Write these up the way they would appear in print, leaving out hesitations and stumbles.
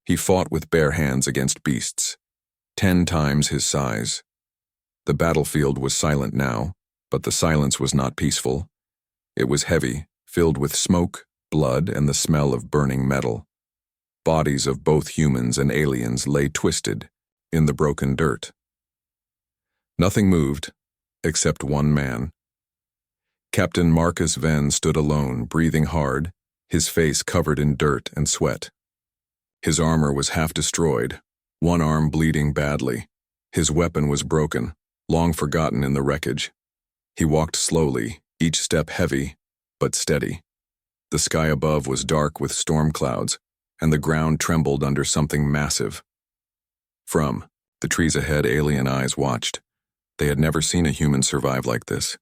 He fought with bare hands against beasts, 10 times his size. The battlefield was silent now, but the silence was not peaceful. It was heavy, filled with smoke, blood, and the smell of burning metal. Bodies of both humans and aliens lay twisted in the broken dirt. Nothing moved, except one man. Captain Marcus Venn stood alone, breathing hard, his face covered in dirt and sweat. His armor was half destroyed, one arm bleeding badly. His weapon was broken, long forgotten in the wreckage. He walked slowly, each step heavy, but steady. The sky above was dark with storm clouds, and the ground trembled under something massive. From the trees ahead, alien eyes watched. They had never seen a human survive like this.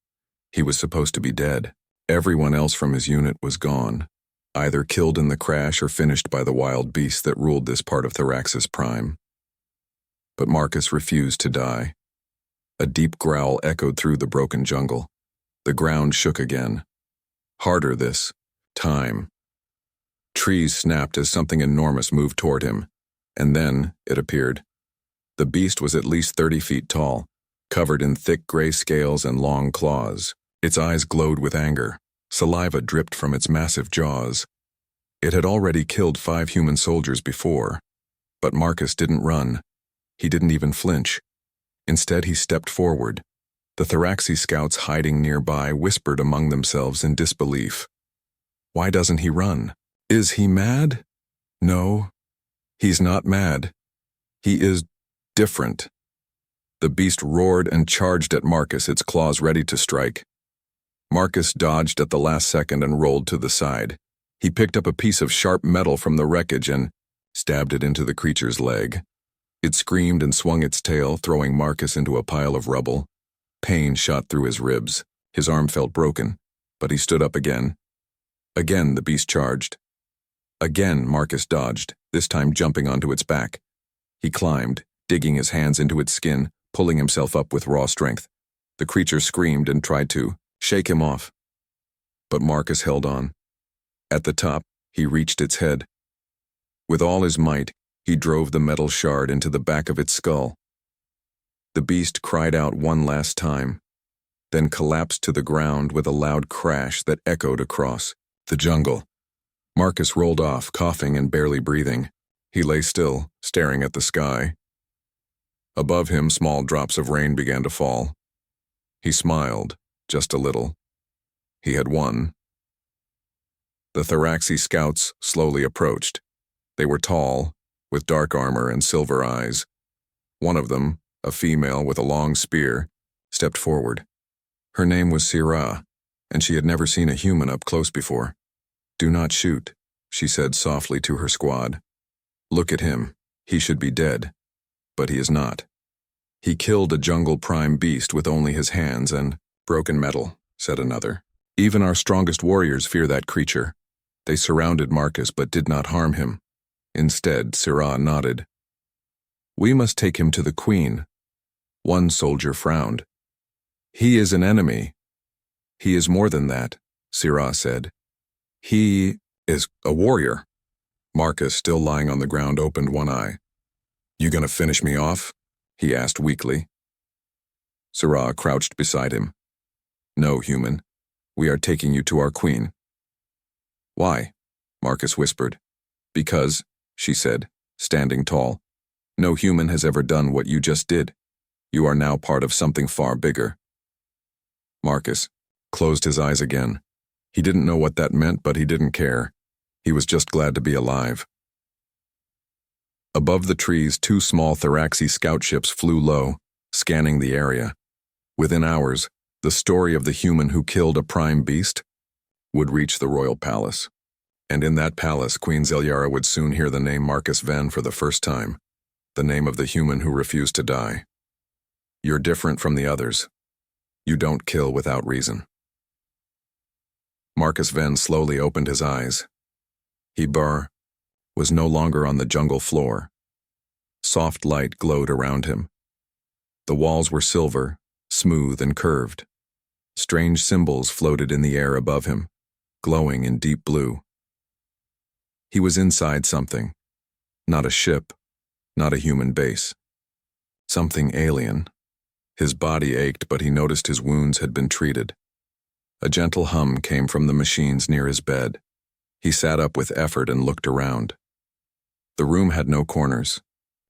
He was supposed to be dead. Everyone else from his unit was gone, either killed in the crash or finished by the wild beasts that ruled this part of Theraxis Prime. But Marcus refused to die. A deep growl echoed through the broken jungle. The ground shook again. Harder this time. Trees snapped as something enormous moved toward him, and then it appeared. The beast was at least 30 feet tall, covered in thick gray scales and long claws. Its eyes glowed with anger. Saliva dripped from its massive jaws. It had already killed 5 human soldiers before, but Marcus didn't run. He didn't even flinch. Instead, he stepped forward. The Theraxi scouts hiding nearby whispered among themselves in disbelief. Why doesn't he run? Is he mad? No, he's not mad. He is different. The beast roared and charged at Marcus, its claws ready to strike. Marcus dodged at the last second and rolled to the side. He picked up a piece of sharp metal from the wreckage and stabbed it into the creature's leg. It screamed and swung its tail, throwing Marcus into a pile of rubble. Pain shot through his ribs. His arm felt broken, but he stood up again. Again the beast charged. Again Marcus dodged, this time jumping onto its back. He climbed, digging his hands into its skin, pulling himself up with raw strength. The creature screamed and tried to shake him off. But Marcus held on. At the top, he reached its head. With all his might, he drove the metal shard into the back of its skull. The beast cried out one last time, then collapsed to the ground with a loud crash that echoed across the jungle. Marcus rolled off, coughing and barely breathing. He lay still, staring at the sky. Above him, small drops of rain began to fall. He smiled, just a little. He had won. The Theraxi scouts slowly approached. They were tall, with dark armor and silver eyes. One of them, a female with a long spear, stepped forward. Her name was Sirah, and she had never seen a human up close before. "Do not shoot," she said softly to her squad. "Look at him. He should be dead. But he is not. He killed a jungle prime beast with only his hands and broken metal," said another. "Even our strongest warriors fear that creature." They surrounded Marcus but did not harm him. Instead, Sirah nodded. "We must take him to the queen." One soldier frowned. "He is an enemy." "He is more than that," Sirah said. "He is a warrior." Marcus, still lying on the ground, opened one eye. "You gonna finish me off?" he asked weakly. Sirah crouched beside him. "No, human. We are taking you to our queen." "Why?" Marcus whispered. "Because," she said, standing tall, "no human has ever done what you just did. You are now part of something far bigger." Marcus closed his eyes again. He didn't know what that meant, but he didn't care. He was just glad to be alive. Above the trees, 2 small Theraxi scout ships flew low, scanning the area. Within hours, the story of the human who killed a prime beast would reach the royal palace. And in that palace, Queen Zelyara would soon hear the name Marcus Venn for the first time, the name of the human who refused to die. You're different from the others. You don't kill without reason. Marcus Venn slowly opened his eyes. He was no longer on the jungle floor. Soft light glowed around him. The walls were silver, smooth and curved. Strange symbols floated in the air above him, glowing in deep blue. He was inside something, Not a ship, not a human base. Something alien. His body ached, but he noticed his wounds had been treated. A gentle hum came from the machines near his bed. He sat up with effort and looked around. The room had no corners.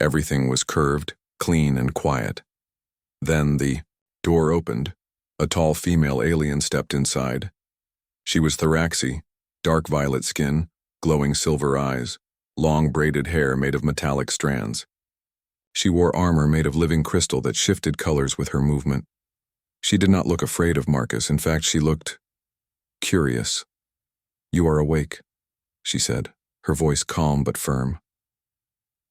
Everything was curved, clean, and quiet. Then the door opened. A tall female alien stepped inside. She was thoraxy, dark violet skin, glowing silver eyes, long braided hair made of metallic strands. She wore armor made of living crystal that shifted colors with her movement. She did not look afraid of Marcus. In fact, she looked curious. "You are awake," she said, her voice calm but firm.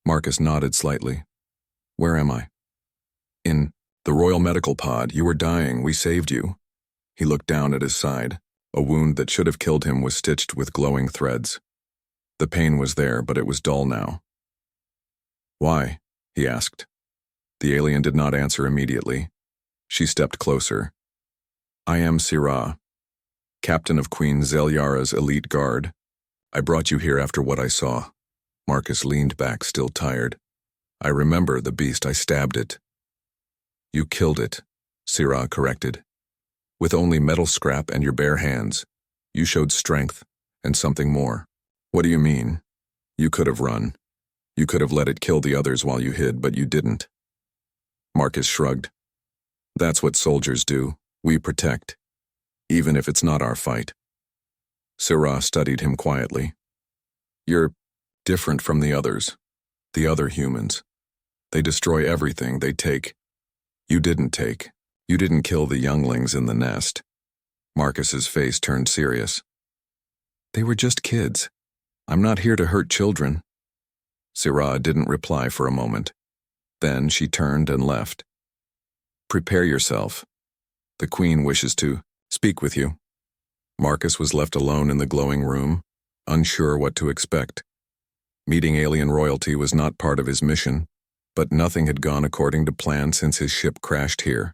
Marcus nodded slightly. "Where am I?" "In the Royal Medical Pod. You were dying. We saved you." He looked down at his side. A wound that should have killed him was stitched with glowing threads. The pain was there, but it was dull now. "Why?" he asked. The alien did not answer immediately. She stepped closer. "I am Sirah, captain of Queen Zelyara's elite guard. I brought you here after what I saw." Marcus leaned back, still tired. "I remember the beast. I stabbed it." "You killed it," Sirah corrected. "With only metal scrap and your bare hands. You showed strength and something more." "What do you mean?" "You could have run. You could have let it kill the others while you hid, but you didn't." Marcus shrugged. "That's what soldiers do. We protect, even if it's not our fight." Sirah studied him quietly. "You're different from the others, the other humans. They destroy everything. They take. You didn't take. You didn't kill the younglings in the nest." Marcus's face turned serious. "They were just kids. I'm not here to hurt children." Sirah didn't reply for a moment. Then she turned and left. "Prepare yourself. The Queen wishes to speak with you." Marcus was left alone in the glowing room, unsure what to expect. Meeting alien royalty was not part of his mission, but nothing had gone according to plan since his ship crashed here.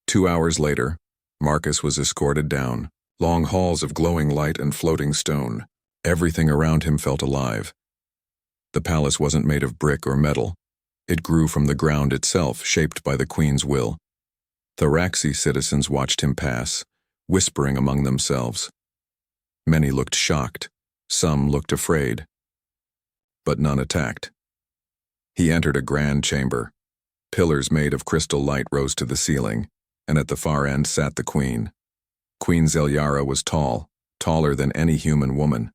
2 hours later, Marcus was escorted down, long halls of glowing light and floating stone. Everything around him felt alive. The palace wasn't made of brick or metal. It grew from the ground itself, shaped by the Queen's will. Thoraxy citizens watched him pass, whispering among themselves. Many looked shocked, some looked afraid, but none attacked. He entered a grand chamber. Pillars made of crystal light rose to the ceiling, and at the far end sat the Queen. Queen Zelyara was tall, taller than any human woman.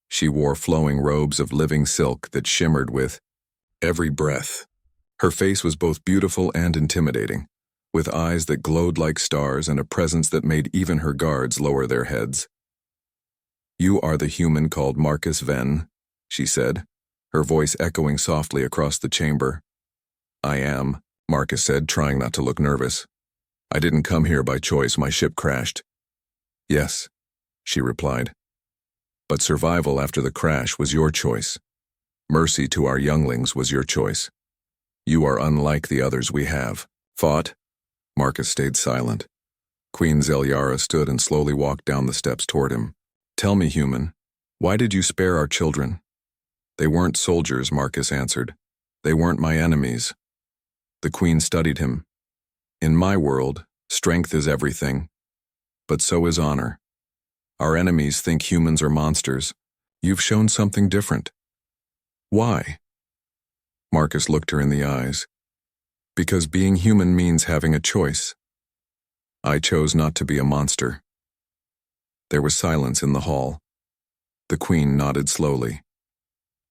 She wore flowing robes of living silk that shimmered with every breath. Her face was both beautiful and intimidating, with eyes that glowed like stars and a presence that made even her guards lower their heads. "You are the human called Marcus Venn," she said, her voice echoing softly across the chamber. "I am," Marcus said, trying not to look nervous. "I didn't come here by choice. My ship crashed." "Yes," she replied. "But survival after the crash was your choice. Mercy to our younglings was your choice. You are unlike the others we have fought." Marcus stayed silent. Queen Zelyara stood and slowly walked down the steps toward him. "Tell me, human, why did you spare our children?" "They weren't soldiers," Marcus answered. "They weren't my enemies." The Queen studied him. "In my world, strength is everything, but so is honor. Our enemies think humans are monsters. You've shown something different." "Why?" Marcus looked her in the eyes. "Because being human means having a choice. I chose not to be a monster." There was silence in the hall. The Queen nodded slowly.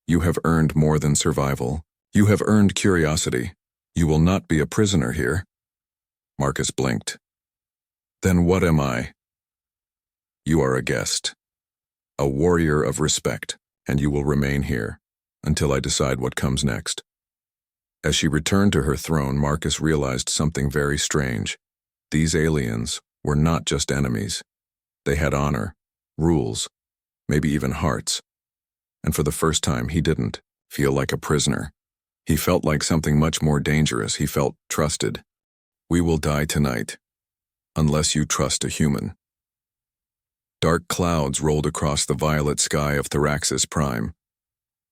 "You have earned more than survival. You have earned curiosity. You will not be a prisoner here." Marcus blinked. "Then what am I?" "You are a guest, a warrior of respect, and you will remain here until I decide what comes next." As she returned to her throne, Marcus realized something very strange. These aliens were not just enemies. They had honor, rules, maybe even hearts. And for the first time, he didn't feel like a prisoner. He felt like something much more dangerous. He felt trusted. "We will die tonight, unless you trust a human." Dark clouds rolled across the violet sky of Thoraxis Prime.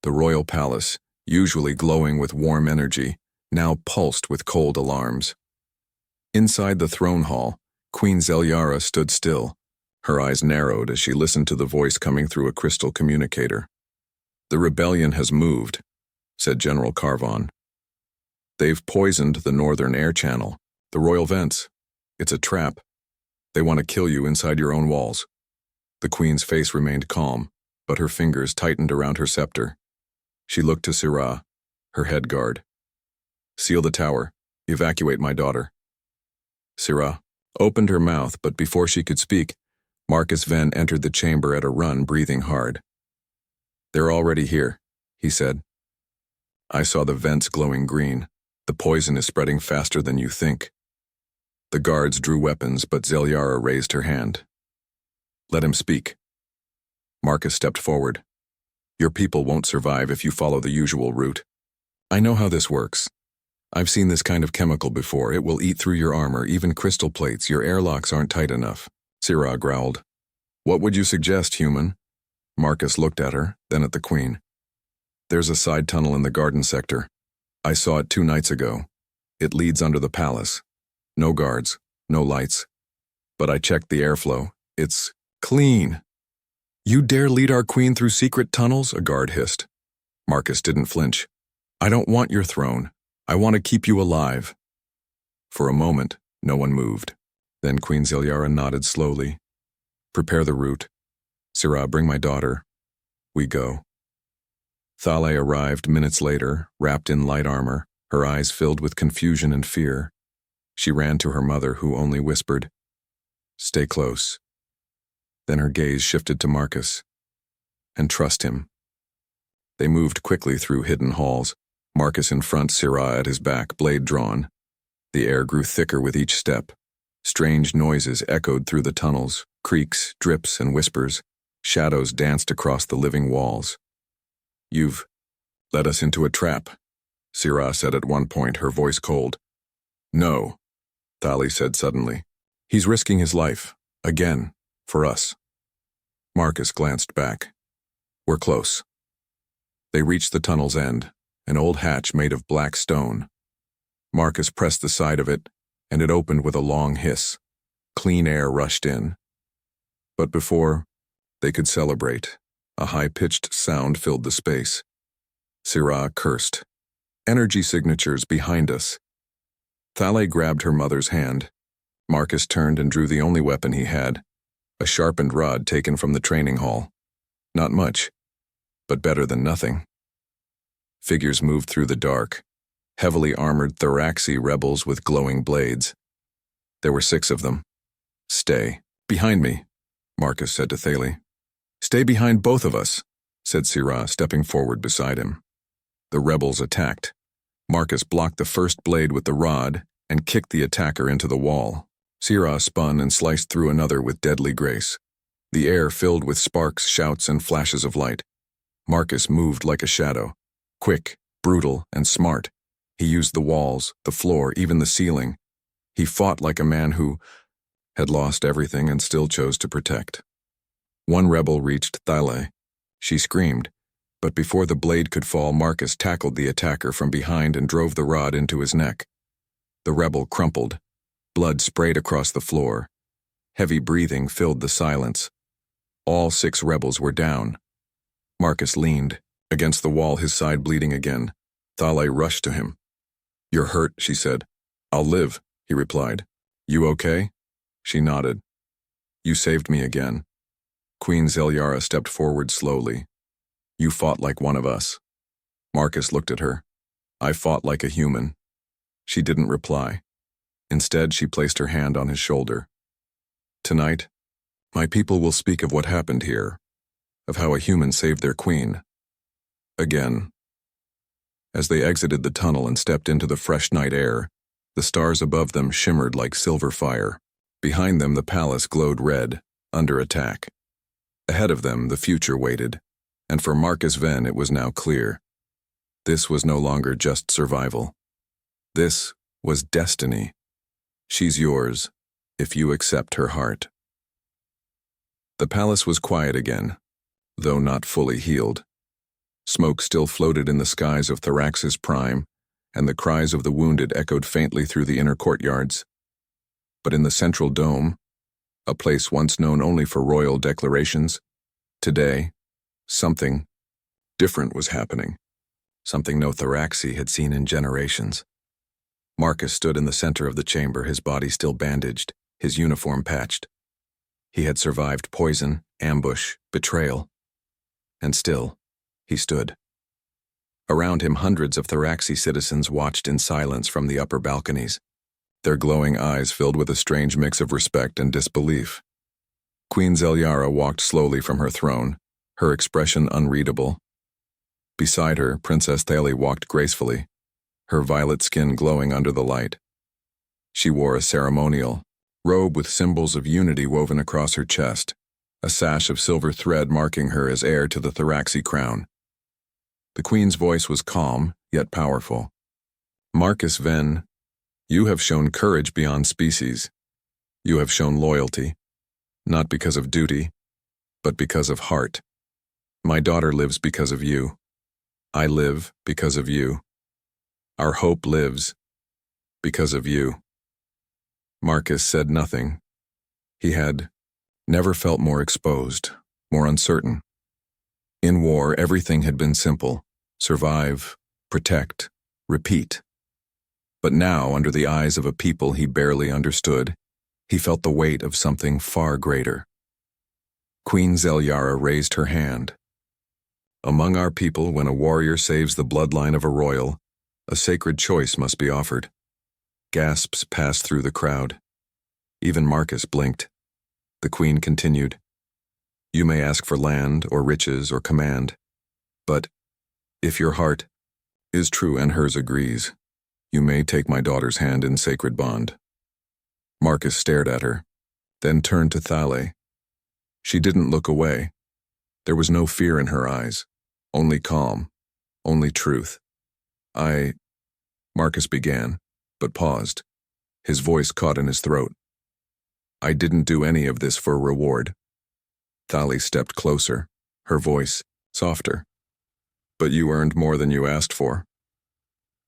The royal palace, usually glowing with warm energy, now pulsed with cold alarms. Inside the throne hall, Queen Zelyara stood still, her eyes narrowed as she listened to the voice coming through a crystal communicator. "The rebellion has moved," said General Carvon. "They've poisoned the northern air channel, the royal vents. It's a trap. They want to kill you inside your own walls." The queen's face remained calm, but her fingers tightened around her scepter. She looked to Syrah, her head guard. "Seal the tower. Evacuate my daughter." Syrah opened her mouth, but before she could speak, Marcus Venn entered the chamber at a run, breathing hard. "They're already here," he said. "I saw the vents glowing green. The poison is spreading faster than you think." The guards drew weapons, but Zelyara raised her hand. "Let him speak." Marcus stepped forward. "Your people won't survive if you follow the usual route. I know how this works. I've seen this kind of chemical before. It will eat through your armor, even crystal plates. Your airlocks aren't tight enough." Syrah growled. "What would you suggest, human?" Marcus looked at her, then at the queen. "There's a side tunnel in the garden sector. I saw it 2 nights ago. It leads under the palace. No guards, no lights. But I checked the airflow. It's clean." "You dare lead our queen through secret tunnels?" a guard hissed. Marcus didn't flinch. "I don't want your throne. I want to keep you alive." For a moment, no one moved. Then Queen Zelyara nodded slowly. "Prepare the route. Syrah, bring my daughter. We go." Thale arrived minutes later, wrapped in light armor, her eyes filled with confusion and fear. She ran to her mother, who only whispered, "Stay close." Then her gaze shifted to Marcus. "And trust him." They moved quickly through hidden halls, Marcus in front, Syrah at his back, blade drawn. The air grew thicker with each step. Strange noises echoed through the tunnels, creaks, drips, and whispers. Shadows danced across the living walls. "You've led us into a trap," Syrah said at one point, her voice cold. "No," Thale said suddenly. "He's risking his life, again, for us." Marcus glanced back. "We're close." They reached the tunnel's end, an old hatch made of black stone. Marcus pressed the side of it, and it opened with a long hiss. Clean air rushed in. But before they could celebrate, a high-pitched sound filled the space. Syrah cursed. "Energy signatures behind us." Thale grabbed her mother's hand. Marcus turned and drew the only weapon he had, a sharpened rod taken from the training hall. Not much, but better than nothing. Figures moved through the dark, heavily armored thoraxi rebels with glowing blades. There were 6 of them. "Stay. Behind me," Marcus said to Thale. "Stay behind both of us," said Syrah, stepping forward beside him. The rebels attacked. Marcus blocked the first blade with the rod and kicked the attacker into the wall. Syrah spun and sliced through another with deadly grace. The air filled with sparks, shouts, and flashes of light. Marcus moved like a shadow. Quick, brutal, and smart. He used the walls, the floor, even the ceiling. He fought like a man who had lost everything and still chose to protect. One rebel reached Thale. She screamed, but before the blade could fall, Marcus tackled the attacker from behind and drove the rod into his neck. The rebel crumpled. Blood sprayed across the floor. Heavy breathing filled the silence. All 6 rebels were down. Marcus leaned against the wall, his side bleeding again. Thale rushed to him. "You're hurt," she said. "I'll live," he replied. "You okay?" She nodded. "You saved me again." Queen Zelyara stepped forward slowly. "You fought like one of us." Marcus looked at her. "I fought like a human." She didn't reply. Instead, she placed her hand on his shoulder. "Tonight, my people will speak of what happened here, of how a human saved their queen. Again." As they exited the tunnel and stepped into the fresh night air, the stars above them shimmered like silver fire. Behind them, the palace glowed red, under attack. Ahead of them, the future waited, and for Marcus Venn it was now clear. This was no longer just survival. This was destiny. She's yours, if you accept her heart. The palace was quiet again, though not fully healed. Smoke still floated in the skies of Thrax's prime, and the cries of the wounded echoed faintly through the inner courtyards. But in the central dome, a place once known only for royal declarations, today, something different was happening. Something no Thraxi had seen in generations. Marcus stood in the center of the chamber, his body still bandaged, his uniform patched. He had survived poison, ambush, betrayal. And still, he stood. Around him, hundreds of Thraxi citizens watched in silence from the upper balconies, their glowing eyes filled with a strange mix of respect and disbelief. Queen Zelyara walked slowly from her throne, her expression unreadable. Beside her, Princess Thali walked gracefully, her violet skin glowing under the light. She wore a ceremonial robe with symbols of unity woven across her chest, a sash of silver thread marking her as heir to the Thraxi crown. The queen's voice was calm, yet powerful. Marcus Venn, you have shown courage beyond species. You have shown loyalty, not because of duty, but because of heart. My daughter lives because of you. I live because of you. Our hope lives because of you. Marcus said nothing. He had never felt more exposed, more uncertain. In war, everything had been simple: survive, protect, repeat. But now, under the eyes of a people he barely understood, he felt the weight of something far greater. Queen Zelyara raised her hand. Among our people, when a warrior saves the bloodline of a royal, a sacred choice must be offered. Gasps passed through the crowd. Even Marcus blinked. The queen continued, you may ask for land or riches or command, but if your heart is true and hers agrees, you may take my daughter's hand in sacred bond. Marcus stared at her, then turned to Thale. She didn't look away. There was no fear in her eyes, only calm, only truth. Marcus began, but paused. His voice caught in his throat. I didn't do any of this for reward. Thali stepped closer, her voice softer. But you earned more than you asked for.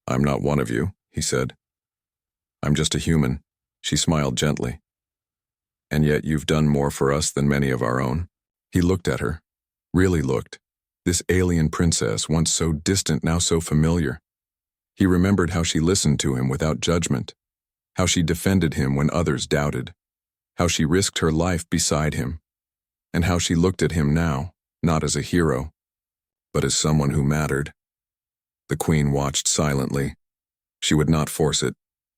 I'm not one of you, he said. I'm just a human, she smiled gently. And yet you've done more for us than many of our own. He looked at her, really looked. This alien princess, once so distant, now so familiar. He remembered how she listened to him without judgment, how she defended him when others doubted, how she risked her life beside him, and how she looked at him now, not as a hero, but as someone who mattered. The queen watched silently. She would not force it.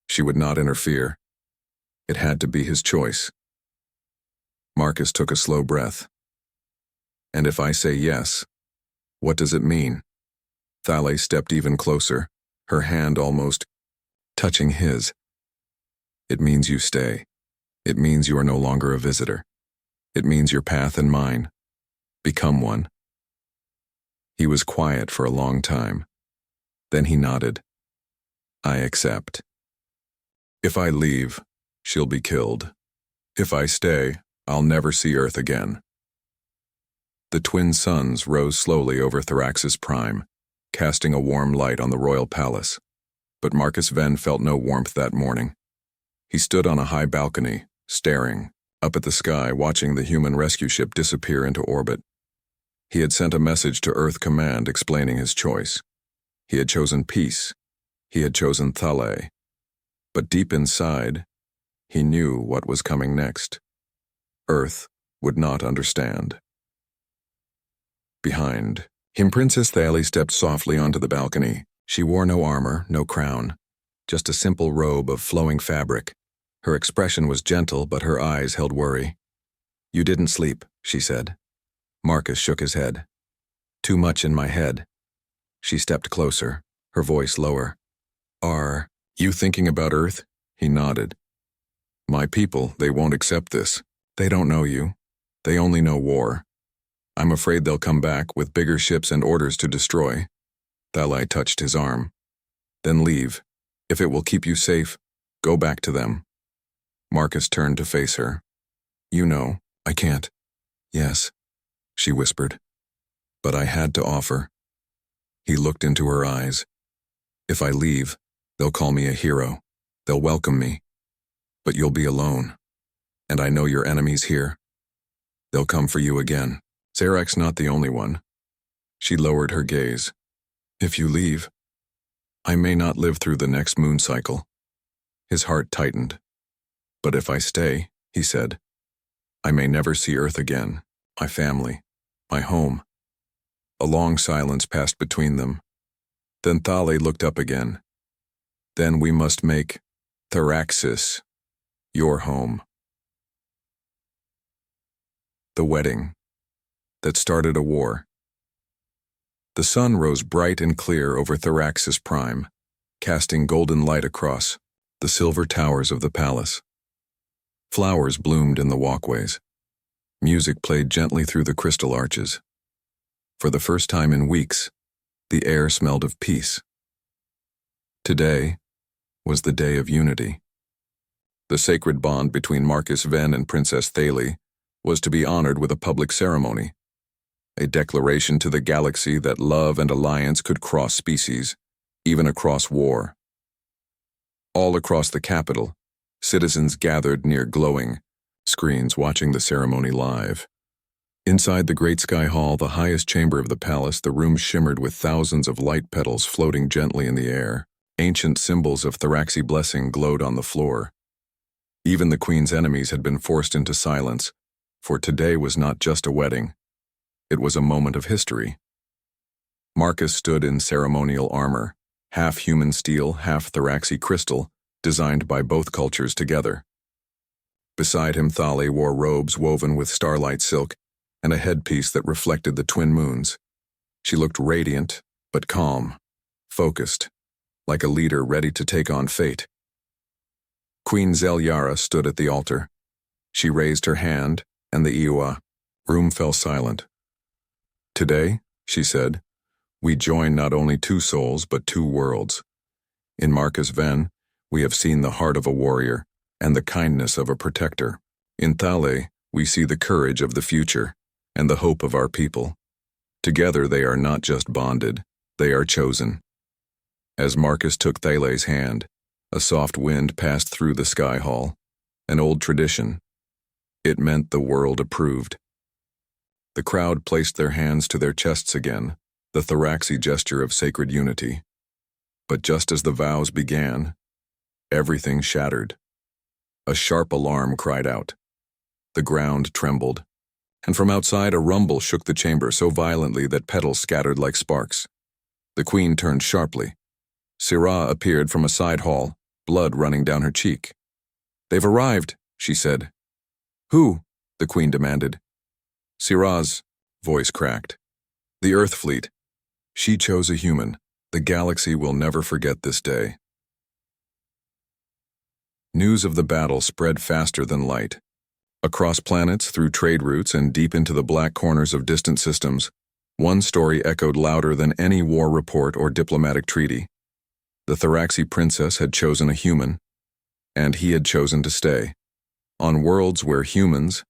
She would not interfere. It had to be his choice. Marcus took a slow breath. And if I say yes, what does it mean? Thale stepped even closer, her hand almost touching his. It means you stay. It means you are no longer a visitor. It means your path and mine become one. He was quiet for a long time. Then he nodded. I accept. If I leave, she'll be killed. If I stay, I'll never see Earth again. The twin suns rose slowly over Thrax's prime, casting a warm light on the royal palace. But Marcus Venn felt no warmth that morning. He stood on a high balcony, staring up at the sky, watching the human rescue ship disappear into orbit. He had sent a message to Earth Command explaining his choice. He had chosen peace. He had chosen Thale. But deep inside, he knew what was coming next. Earth would not understand. Behind him, Princess Thale stepped softly onto the balcony. She wore no armor, no crown, just a simple robe of flowing fabric. Her expression was gentle, but her eyes held worry. You didn't sleep, she said. Marcus shook his head. Too much in my head. She stepped closer, her voice lower. Are you thinking about Earth? He nodded. My people, they won't accept this. They don't know you. They only know war. I'm afraid they'll come back with bigger ships and orders to destroy. Thale touched his arm. Then leave. If it will keep you safe, go back to them. Marcus turned to face her. You know, I can't. Yes, she whispered. But I had to offer. He looked into her eyes. If I leave, they'll call me a hero. They'll welcome me. But you'll be alone. And I know your enemies here. They'll come for you again. Zarek's not the only one. She lowered her gaze. If you leave, I may not live through the next moon cycle. His heart tightened. But if I stay, he said, I may never see Earth again, my family, my home. A long silence passed between them. Then Thale looked up again. Then we must make Thraxis your home. The wedding that started a war. The sun rose bright and clear over Thraxis Prime, casting golden light across the silver towers of the palace. Flowers bloomed in the walkways. Music played gently through the crystal arches. For the first time in weeks, the air smelled of peace. Today was the day of unity. The sacred bond between Marcus Venn and Princess Thale was to be honored with a public ceremony, a declaration to the galaxy that love and alliance could cross species, even across war. All across the capital, citizens gathered near glowing screens watching the ceremony live. Inside the Great Sky Hall, the highest chamber of the palace, the room shimmered with thousands of light petals floating gently in the air. Ancient symbols of Thraxi blessing glowed on the floor. Even the queen's enemies had been forced into silence, for today was not just a wedding. It was a moment of history. Marcus stood in ceremonial armor, half human steel, half Thraxi crystal, designed by both cultures together. Beside him, Thale wore robes woven with starlight silk and a headpiece that reflected the twin moons. She looked radiant, but calm, focused, like a leader ready to take on fate. Queen Zelyara stood at the altar. She raised her hand, and the Iwa room fell silent. Today, she said, we join not only two souls but two worlds. In Marcus Venn, we have seen the heart of a warrior and the kindness of a protector. In Thale, we see the courage of the future and the hope of our people. Together they are not just bonded, they are chosen. As Marcus took Thale's hand, a soft wind passed through the sky hall, an old tradition. It meant the world approved. The crowd placed their hands to their chests again, the Thraxi gesture of sacred unity. But just as the vows began, everything shattered. A sharp alarm cried out. The ground trembled, and from outside a rumble shook the chamber so violently that petals scattered like sparks. The queen turned sharply. Syrah appeared from a side hall, blood running down her cheek. They've arrived, she said. Who? The queen demanded. Syrah's voice cracked. The Earth Fleet. She chose a human. The galaxy will never forget this day. News of the battle spread faster than light. Across planets, through trade routes, and deep into the black corners of distant systems, one story echoed louder than any war report or diplomatic treaty. The Thraxi princess had chosen a human, and he had chosen to stay. On worlds where humans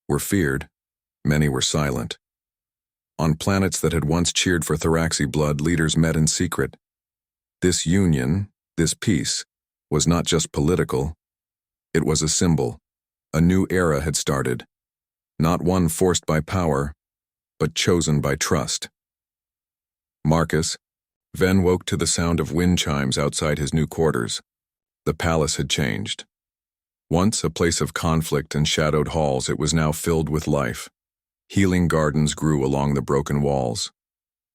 were feared, many were silent. On planets that had once cheered for Thraxi blood, leaders met in secret. This union, this peace, was not just political. It was a symbol. A new era had started. Not one forced by power, but chosen by trust. Marcus Venn woke to the sound of wind chimes outside his new quarters. The palace had changed. Once a place of conflict and shadowed halls, it was now filled with life. Healing gardens grew along the broken walls.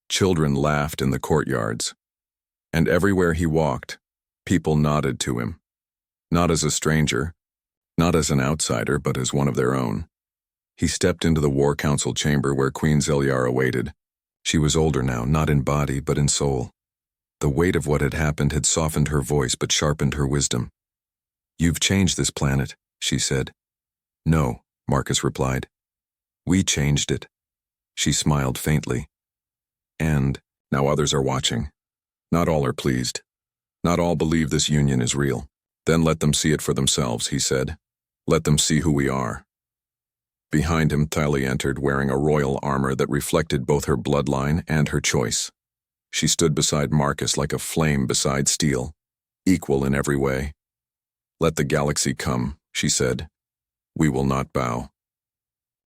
Children laughed in the courtyards. And everywhere he walked, people nodded to him. Not as a stranger, not as an outsider, but as one of their own. He stepped into the War Council chamber where Queen Zelyara waited. She was older now, not in body, but in soul. The weight of what had happened had softened her voice but sharpened her wisdom. You've changed this planet, she said. No, Marcus replied. We changed it. She smiled faintly. And now others are watching. Not all are pleased. Not all believe this union is real. Then let them see it for themselves, he said. Let them see who we are. Behind him, Thale entered, wearing a royal armor that reflected both her bloodline and her choice. She stood beside Marcus like a flame beside steel, equal in every way. "Let the galaxy come," she said. "We will not bow."